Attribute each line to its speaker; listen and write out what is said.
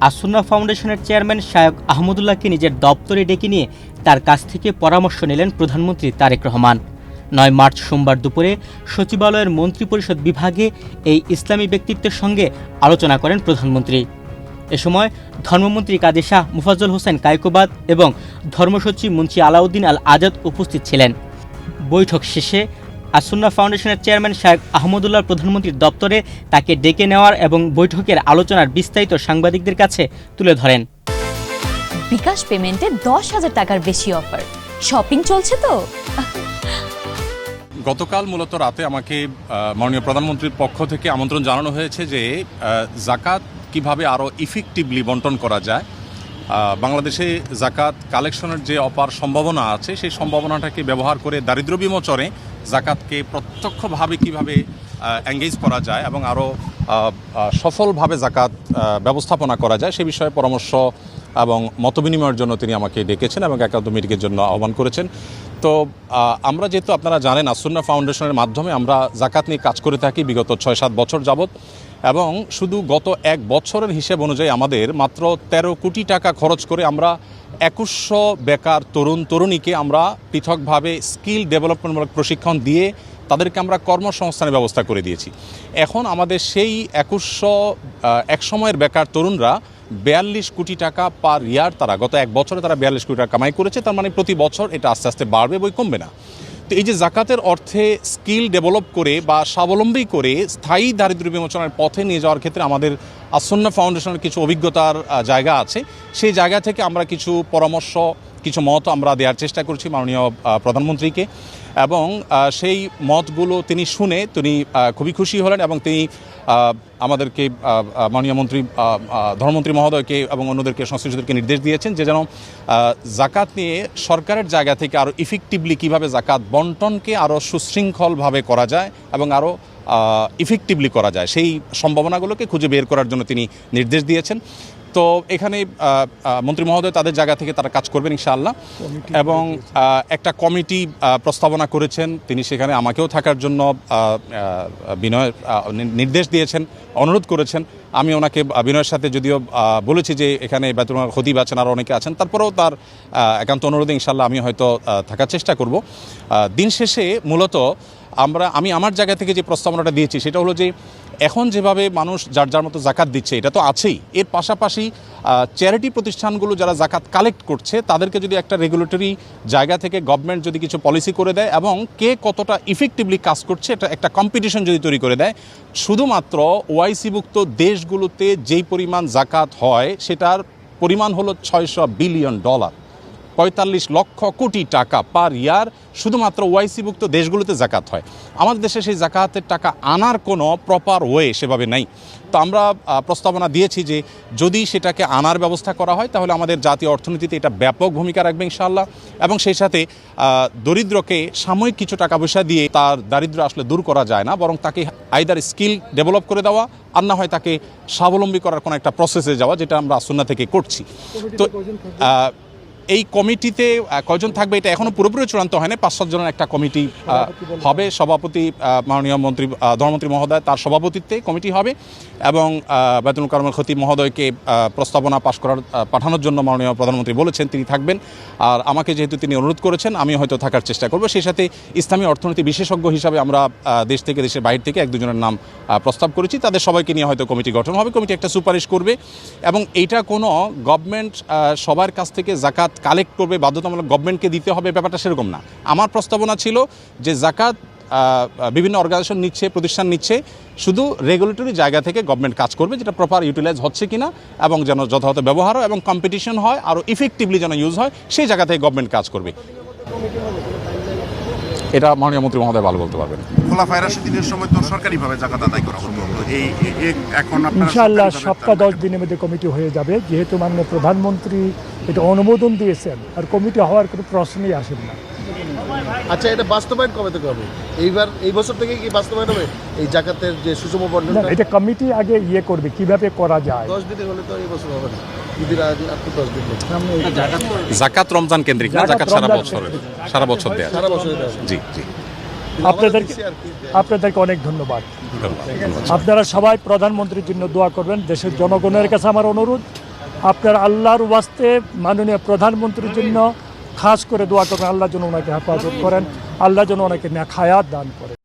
Speaker 1: আসুন্নাহ ফাউন্ডেশনের চেয়ারম্যান শায়খ আহমদুল্লাহকে নিজের দপ্তরে ডেকে নিয়ে তার কাছ থেকে পরামর্শ নিলেন প্রধানমন্ত্রী তারেক রহমান। 9 মার্চ সোমবার দুপুরে সচিবালয়ের মন্ত্রিপরিষদ বিভাগে এই ইসলামী ব্যক্তিত্বের সঙ্গে আলোচনা করেন প্রধানমন্ত্রী। এ সময় ধর্মমন্ত্রী কাজী শাহ মুফাজ্জল হোসেন কায়কোবাদ এবং ধর্মসচিব মুন্সি আলাউদ্দিন আল আজাদ উপস্থিত ছিলেন। বৈঠক শেষে আসুন্নাহ ফাউন্ডেশনের চেয়ারম্যান শায়খ আহমদুল্লাহ প্রধানমন্ত্রীর দপ্তরে তাকে ডেকে নেওয়ার এবং বৈঠকের আলোচনার বিস্তারিত সাংবাদিকদের কাছে তুলে ধরেন।
Speaker 2: বিকাশ পেমেন্টে 10,000 টাকার বেশি অফার, শপিং চলছে তো।
Speaker 3: গতকাল মূলত রাতে আমাকে মাননীয় প্রধানমন্ত্রীর পক্ষ থেকে আমন্ত্রণ জানানো হয়েছে যে জাকাত কিভাবে আরও ইফেক্টিভলি বন্টন করা যায়। বাংলাদেশে জাকাত কালেকশনের যে অপার সম্ভাবনা আছে সেই সম্ভাবনাটাকে ব্যবহার করে দারিদ্র্য বিমোচনে জাকাতকে প্রত্যক্ষভাবে কিভাবে এঙ্গেজ করা যায় এবং আরও সফলভাবে জাকাত ব্যবস্থাপনা করা যায় সে বিষয়ে পরামর্শ এবং মতবিনিময়ের জন্য তিনি আমাকে ডেকেছেন এবং একান্ত মিটিংয়ের জন্য আহ্বান করেছেন। তো আমরা যেহেতু আপনারা জানেন আসুন্নাহ ফাউন্ডেশনের মাধ্যমে আমরা জাকাত নিয়ে কাজ করে থাকি বিগত 6-7 বছর যাবৎ, এবং শুধু গত 1 বছরের হিসেব অনুযায়ী আমাদের মাত্র 13 কোটি টাকা খরচ করে আমরা 2100 বেকার তরুণ তরুণীকে আমরা পৃথকভাবে স্কিল ডেভেলপমেন্টমূলক প্রশিক্ষণ দিয়ে তাদেরকে আমরা কর্মসংস্থানের ব্যবস্থা করে দিয়েছি। এখন আমাদের সেই 2100 একসময়ের বেকার তরুণরা 42 কোটি টাকা পার ইয়ার তারা গত 1 বছরে তারা 42 কোটি টাকা কামাই করেছে। তার মানে প্রতি বছর এটা আস্তে আস্তে বাড়বে, বই কমবে না। তো এই যে জাকাতের অর্থে স্কিল ডেভেলপ করে বা স্বাবলম্বী করে স্থায়ী দারিদ্র্য বিমোচনের পথে নিয়ে যাওয়ার ক্ষেত্রে আমাদের আসুন্নাহ ফাউন্ডেশনের কিছু অভিজ্ঞতার জায়গা আছে। সেই জায়গা থেকে আমরা কিছু পরামর্শ, কিছু মত আমরা দেওয়ার চেষ্টা করছি মাননীয় প্রধানমন্ত্রীকে, এবং সেই মতগুলো তিনি শুনে তিনি খুবই খুশি হলেন এবং তিনি আমাদেরকে মাননীয় মন্ত্রী ধর্মমন্ত্রী মহোদয়কে এবং অন্যদেরকে সংশ্লিষ্টদেরকে নির্দেশ দিয়েছেন যে যেন জাকাত নিয়ে সরকারের জায়গা থেকে আরও ইফেক্টিভলি কীভাবে জাকাত বন্টনকে আরও সুশৃঙ্খলভাবে করা যায় এবং আরও ইফেক্টিভলি করা যায় সেই সম্ভাবনাগুলোকে খুঁজে বের করার জন্য তিনি নির্দেশ দিয়েছেন। তো এখানে মন্ত্রী মহোদয় তাদের জায়গা থেকে তারা কাজ করবেন ইনশাআল্লাহ, এবং একটা কমিটি প্রস্তাবনা করেছেন। তিনি সেখানে আমাকেও থাকার জন্য নির্দেশ দিয়েছেন, অনুরোধ করেছেন। আমি ওনাকে বিনয়ের সাথে যদিও বলেছি যে এখানে বেতন খতিব আছেন আর অনেকে আছেন, তারপরেও তার একান্ত অনুরোধে ইনশাআল্লাহ আমি হয়তো থাকার চেষ্টা করব। দিন শেষে মূলত আমি আমার জায়গা থেকে যে প্রস্তাবনাটা দিয়েছি সেটা হলো যে এখন যেভাবে মানুষ যার যার মতো জাকাত দিচ্ছে এটা তো আছেই, এর পাশাপাশি চ্যারিটি প্রতিষ্ঠানগুলো যারা জাকাত কালেক্ট করছে তাদেরকে যদি একটা রেগুলেটরি জায়গা থেকে গভর্নমেন্ট যদি কিছু পলিসি করে দেয় এবং কে কতটা ইফেক্টিভলি কাজ করছে এটা একটা কম্পিটিশন যদি তৈরি করে দেয়, শুধুমাত্র ওআইসিভুক্ত দেশগুলোতে যেই পরিমাণ জাকাত হয় সেটার পরিমাণ হলো $600 বিলিয়ন, 45 লক্ষ কোটি টাকা পার ইয়ার শুধুমাত্র ওআইসিভুক্ত দেশগুলোতে জাকাত হয়। আমাদের দেশে সেই জাকাতের টাকা আনার কোনো প্রপার ওয়ে সেভাবে নাই। তো আমরা প্রস্তাবনা দিয়েছি যে যদি সেটাকে আনার ব্যবস্থা করা হয় তাহলে আমাদের জাতীয় অর্থনীতিতে এটা ব্যাপক ভূমিকা রাখবে ইনশাআল্লাহ, এবং সেই সাথে দরিদ্রকে সাময়িক কিছু টাকা পয়সা দিয়ে তার দারিদ্র্য আসলে দূর করা যায় না, বরং তাকে আইদার স্কিল ডেভেলপ করে দেওয়া আর না হয় তাকে স্বাবলম্বী করার কোনো একটা প্রসেসে যাওয়া, যেটা আমরা আসুন্নাহ থেকে করছি। তো এই কমিটিতে কয়জন থাকবে এটা এখনও পুরোপুরি চূড়ান্ত হয়নি। 5-7 জনের একটা কমিটি হবে। সভাপতি মাননীয় মন্ত্রী ধর্মমন্ত্রী মহোদয় তার সভাপতিত্বে কমিটি হবে, এবং বায়তুল কারমের খতিব মহোদয়কে প্রস্তাবনা পাঠানোর জন্য মাননীয় প্রধানমন্ত্রী বলেছেন তিনি থাকবেন। আর আমাকে যেহেতু তিনি অনুরোধ করেছেন আমি হয়তো থাকার চেষ্টা করব। সেই সাথে ইসলামী অর্থনীতি বিশেষজ্ঞ হিসাবে আমরা দেশ থেকে দেশের বাইরে থেকে 1-2 জনের নাম প্রস্তাব করেছি। তাদের সবাইকে নিয়ে হয়তো কমিটি গঠন হবে। কমিটি একটা সুপারিশ করবে, এবং এইটা কোনো গভর্নমেন্ট সবার কাছ থেকে জাকাত কালেক্ট করবে বাধ্যতামূলক গভর্নমেন্টকে দিতে হবে ব্যাপারটা সেরকম না। আমার প্রস্তাবনা ছিল যে জাকাত বিভিন্ন অর্গানাইজেশন নিচ্ছে, প্রতিষ্ঠান নিচ্ছে, শুধু রেগুলেটরি জায়গা থেকে গভর্নমেন্ট কাজ করবে, যেটা প্রপার ইউটিলাইজ হচ্ছে কিনা এবং যেন যথাযথ ব্যবহার হয় এবং কম্পিটিশন হয় আরও ইফেক্টিভলি যেন ইউজ হয় সেই জায়গা থেকে গভর্নমেন্ট কাজ করবে। এটা মাননীয় মন্ত্রী মহোদয় ভালো বলতে পারবেন।
Speaker 4: খোলাফায়ে রাশিদিনের সময় তো সরকারিভাবে জাকাত আদায় করা সম্ভব। এই এখন
Speaker 5: ইনশাআল্লাহ সপ্তাহ 10 দিনের মধ্যে কমিটি হয়ে যাবে, যেহেতু মাননীয় প্রধানমন্ত্রী এটা অনুমোদন দিয়েছেন, আর কমিটি হওয়ার কোনো প্রশ্নই আসে না।
Speaker 6: আচ্ছা, এটা বাস্তবায়ন কবে থেকে হবে? এই বছর থেকে কি বাস্তবায়ন হবে এই জাকাতের যে সুষম বন্টন?
Speaker 5: এটা কমিটি আগে করবে কিভাবে করা যায়।
Speaker 6: 10 দিনের হলে তো এই বছর হবে না, ঈদের আগে আর 10 দিন
Speaker 3: জাকাত রমজান কেন্দ্রিক না, জাকাত সারা বছর দেয়া,
Speaker 6: সারা বছর দেয়া।
Speaker 3: জি জি।
Speaker 5: আপনাদেরকে অনেক ধন্যবাদ। আপনারা সবাই প্রধানমন্ত্রীর জন্য দোয়া করবেন। দেশের জনগণের কাছে আমার অনুরোধ আপনার আল্লাহর ওয়াস্তে মাননীয় প্রধানমন্ত্রীর জন্য খাস করে দোয়া করবেন, আল্লাহ যেন ওনাকে হেফাজত করেন, আল্লাহ যেন ওনাকে নেক হায়াত দান করেন।